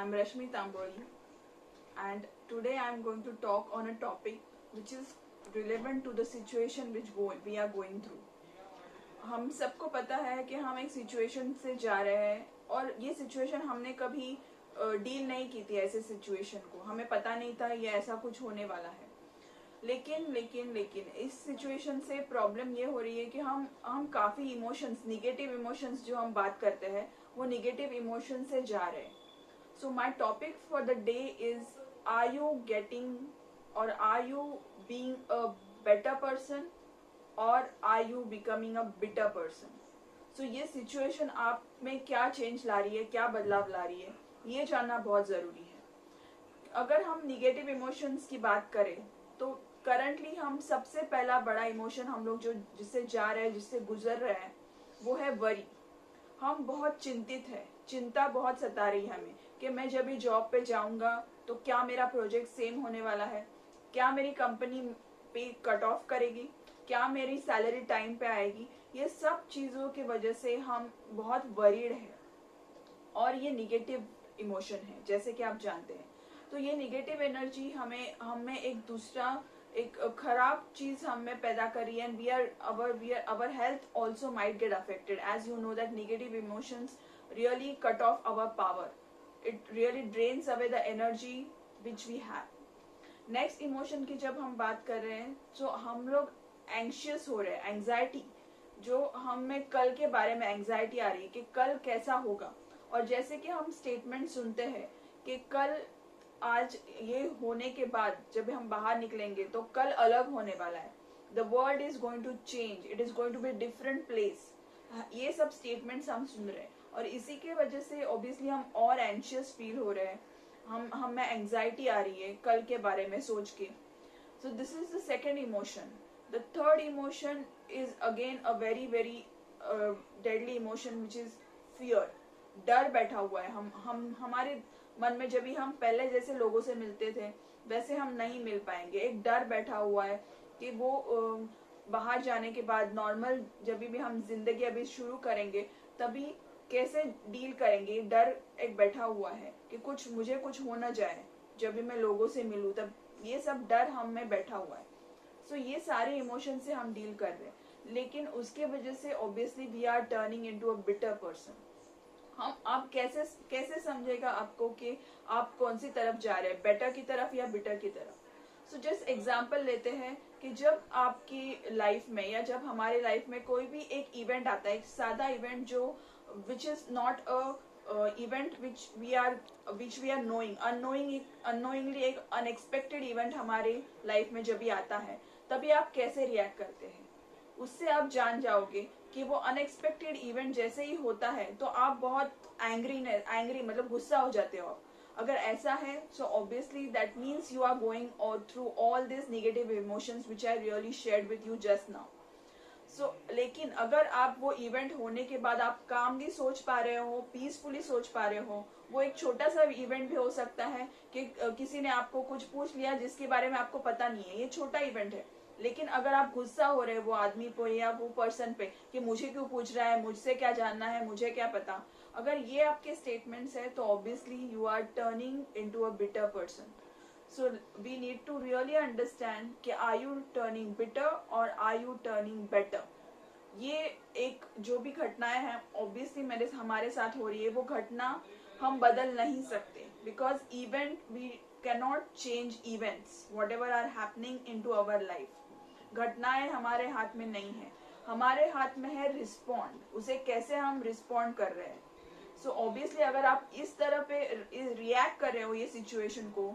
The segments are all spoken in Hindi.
I'm Rashmi Tamboli, and today I'm going to talk on a topic which is relevant to the situation which we are going through. हम सबको पता है कि हम एक सिचुएशन से जा रहे हैं और ये सिचुएशन हमने कभी डील नहीं की थी। ऐसे सिचुएशन को हमें पता नहीं था ये ऐसा कुछ होने वाला है। लेकिन इस सिचुएशन से प्रॉब्लम ये हो रही है कि हम काफी इमोशंस, निगेटिव इमोशंस जो हम बात करते हैं वो निगेटिव इमोशन से जा रहे हैं। So my topic for the day is, are you getting और are you being a better person और are you becoming a bitter person. So ये सिचुएशन आप में क्या चेंज ला रही है, क्या बदलाव ला रही है, ये जानना बहुत जरूरी है। अगर हम निगेटिव इमोशंस की बात करें तो करंटली हम सबसे पहला बड़ा इमोशन हम लोग जो जिससे जा रहे हैं, जिससे गुजर रहे हैं, वो है वरी। हम बहुत चिंतित है, चिंता बहुत सता रही है हमें कि मैं जब भी जॉब पे जाऊंगा तो क्या मेरा प्रोजेक्ट सेम होने वाला है, क्या मेरी कंपनी पे कट ऑफ करेगी, क्या मेरी सैलरी टाइम पे आएगी। ये सब चीजों की वजह से हम बहुत वरीड है और ये निगेटिव इमोशन है, जैसे कि आप जानते हैं। तो ये निगेटिव एनर्जी हमें एक खराब चीज हमें पैदा करी है, and our health also might get affected, as you know that negative emotions really cut off our power. It really drains away the energy which we have. Next emotion की जब हम बात कर रहे हैं तो हम लोग एंशियस हो रहे हैं, एंजाइटी, जो हमें कल के बारे में एंजाइटी आ रही है कि कल कैसा होगा। और जैसे कि हम स्टेटमेंट सुनते हैं कि कल आज ये होने के बाद जब हम बाहर निकलेंगे तो कल अलग होने वाला है, the world is going to change, it is going to be different place. ये सब स्टेटमेंट्स हम सुन रहे हैं और इसी के वजह से ऑब्वियसली हम और एंशियस फील हो रहे हैं, हमें एंजाइटी आ रही है कल के बारे में सोच के। So this is the second emotion. The third emotion is again a very very deadly emotion which is fear. डर बैठा हुआ है हम हमारे मन में। जब भी हम पहले जैसे लोगों से मिलते थे वैसे हम नहीं मिल पाएंगे। एक डर बैठा हुआ है कि वो बाहर जाने के बाद नॉर्मल जब भी हम जिंदगी अभी शुरू करेंगे तभी कैसे डील करेंगे। डर एक बैठा हुआ है कि मुझे कुछ हो ना जाए जब भी मैं लोगों से मिलूं, तब ये सब डर हम में बैठा हुआ है। सो ये सारे इमोशन से हम डील कर रहे हैं, लेकिन उसके वजह से obviously we are turning into a bitter person. आप कैसे समझेगा आपको कि आप कौन सी तरफ जा रहे हैं, बेटर की तरफ या बिटर की तरफ। सो जस्ट एग्जांपल लेते हैं कि जब आपकी लाइफ में या जब हमारे लाइफ में कोई भी एक इवेंट आता है, एक सादा इवेंट जो which is not a event which we are knowing, unknowingly एक अनएक्सपेक्टेड इवेंट हमारे लाइफ में जब भी आता है, तभी आप कैसे रिएक्ट करते हैं। उससे आप जान जाओगे कि वो अनएक्सपेक्टेड इवेंट जैसे ही होता है तो आप बहुत एंग्री मतलब गुस्सा हो जाते हो। अगर ऐसा है so obviously that means you are going through all this negative emotions which I really shared with you just now. So लेकिन अगर आप वो इवेंट होने के बाद आप कामली सोच पा रहे हो, पीसफुली सोच पा रहे हो, वो एक छोटा सा इवेंट भी हो सकता है कि किसी ने आपको कुछ पूछ लिया जिसके बारे में आपको पता नहीं है, ये छोटा इवेंट है। लेकिन अगर आप गुस्सा हो रहे हैं वो आदमी पे या वो पर्सन पे कि मुझे क्यों पूछ रहा है, मुझसे क्या जानना है, मुझे क्या पता, अगर ये आपके स्टेटमेंट्स है तो obviously you are turning into a bitter person. So we need to really understand कि आर यू टर्निंग बिटर और आर यू टर्निंग बेटर। ये एक जो भी घटनाएं हैं ऑब्वियसली हमारे साथ हो रही है, वो घटना हम बदल नहीं सकते, because event we cannot change events whatever are happening into our life. घटनाएं हमारे हाथ में नहीं है, हमारे हाथ में है रिस्पॉन्ड, उसे कैसे हम रिस्पॉन्ड कर रहे हैं। सो ऑब्वियसली अगर आप इस तरह पे रिएक्ट कर रहे हो ये सिचुएशन को,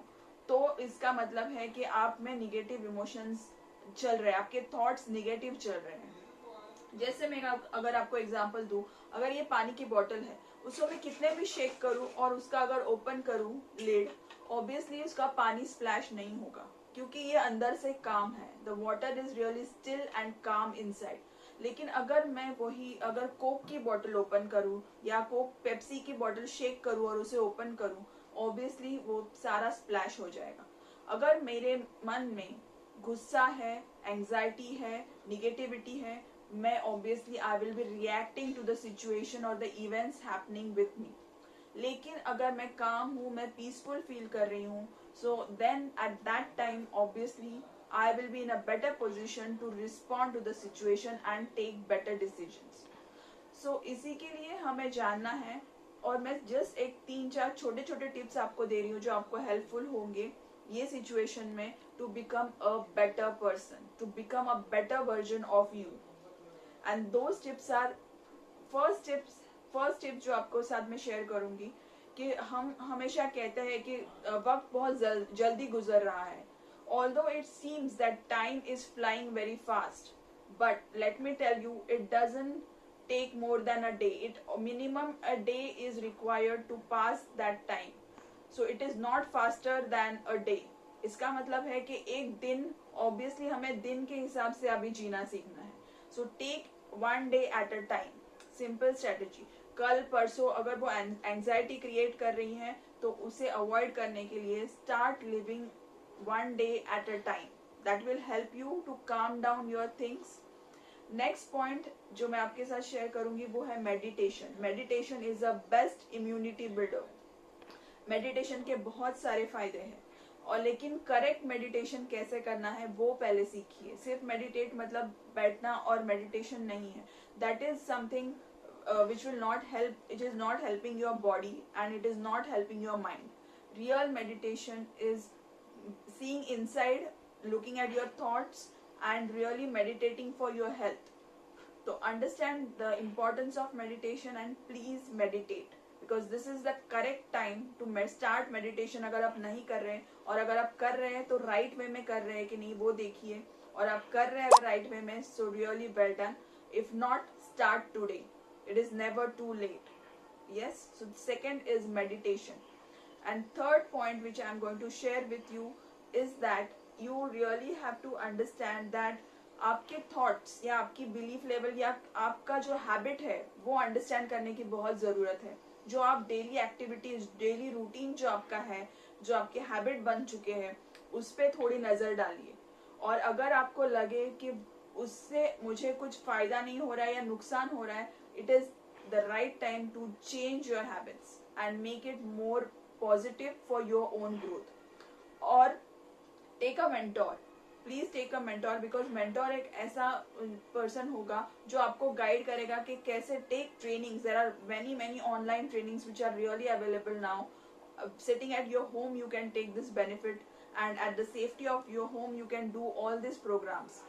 तो इसका मतलब है कि आप में निगेटिव इमोशंस चल रहे हैं, आपके थॉट्स निगेटिव चल रहे हैं। जैसे मैं अगर आपको एग्जांपल दूं, अगर ये पानी की बोतल है, उसको मैं कितने भी शेक करूं और उसका अगर ओपन करूं लिड, ऑब्वियसली उसका पानी स्प्लैश नहीं होगा क्योंकि ये अंदर से काम है। The water is really still and काम इनसाइड। लेकिन अगर मैं अगर कोक की बोतल ओपन करूं या कोक पेप्सी की बोतल शेक करूं और उसे ओपन करूं, ऑब्वियसली वो सारा स्प्लैश हो जाएगा। अगर मेरे मन में गुस्सा है, एंजाइटी है, निगेटिविटी है, मैं obviously I will be reacting to the situation or the events happening with me. लेकिन अगर मैं काम हूँ, मैं पीसफुल फील कर रही हूँ, so then at that time obviously I will be in a better position to respond to the situation and take better decisions. So इसी के लिए हमें जानना है, और मैं जस्ट एक 3-4 छोटे छोटे टिप्स आपको दे रही हूँ जो आपको हेल्पफुल होंगे ये सिचुएशन में, to become a better person, to become a better version of you. And those tips are, first tip जो आपको साथ में शेयर करूंगी, कि हम हमेशा कहते हैं कि वक्त बहुत जल्दी गुजर रहा है. Although it seems that time is flying very fast, but let me tell you, it doesn't take more than a day. It minimum a day is required to pass that time. So it is not faster than a day. इसका मतलब है कि एक दिन, ऑब्वियसली हमें दिन के हिसाब से अभी जीना सीखना है. So take one day at a time. Simple strategy. कल परसों अगर वो एंजाइटी क्रिएट कर रही है तो उसे अवॉइड करने के लिए start living one day at a time. That will help you to calm down your things. Next point जो मैं आपके साथ शेयर करूंगी वो है meditation. Meditation is a best immunity builder. Meditation के बहुत सारे फायदे हैं, और लेकिन करेक्ट मेडिटेशन कैसे करना है वो पहले सीखिए. सिर्फ मेडिटेट मतलब बैठना और मेडिटेशन नहीं है. That is something which will not help. It is not helping your body and it is not helping your mind. Real meditation is seeing inside, looking at your thoughts and really meditating for your health. So understand the importance of meditation and please meditate, because this is the correct time to start meditation. अगर आप नहीं कर रहे हैं, और अगर आप कर रहे हैं तो right way में कर रहे हैं कि नहीं वो देखिए, और आप कर रहे हैं अगर right way में, so really well done. If not, start today. It is never too late. Yes, so second is meditation. And third point which I am going to share with you is that you really have to understand that आपके थॉट्स या आपकी बिलीफ लेवल या आपका जो हैबिट है वो अंडरस्टैंड करने की बहुत ज़रूरत है. जो आप डेली एक्टिविटीज, डेली रूटीन जो आपका है, जो आपके हैबिट बन चुके हैं, उस पर थोड़ी नज़र डालिए. और अगर आपको लगे कि उससे मुझे कुछ फ़ायदा नहीं हो रहा है या नुकसान हो रहा है, it is the right time to change your habits and make it more positive for your own growth. और take a mentor. Please take a mentor, because mentor एक ऐसा पर्सन होगा जो आपको गाइड करेगा कि कैसे take trainings. There are many online trainings which are really available now. Sitting at your home you can take this benefit, and at the safety of your home you can do all these programs.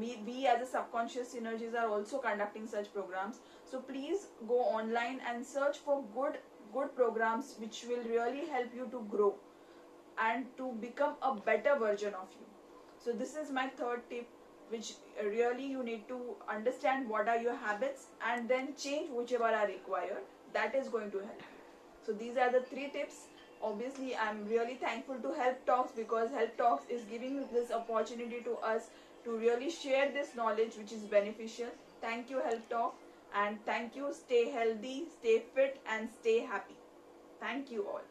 We as a subconscious synergies are also conducting such programs. So please go online and search for good programs which will really help you to grow and to become a better version of you. So this is my third tip, which really you need to understand what are your habits and then change whichever are required. That is going to help you. So these are the 3 tips. Obviously I'm really thankful to Help Talks, because Help Talks is giving this opportunity to us to really share this knowledge which is beneficial. Thank you Help Talk, and thank you. Stay healthy, stay fit and stay happy. Thank you all.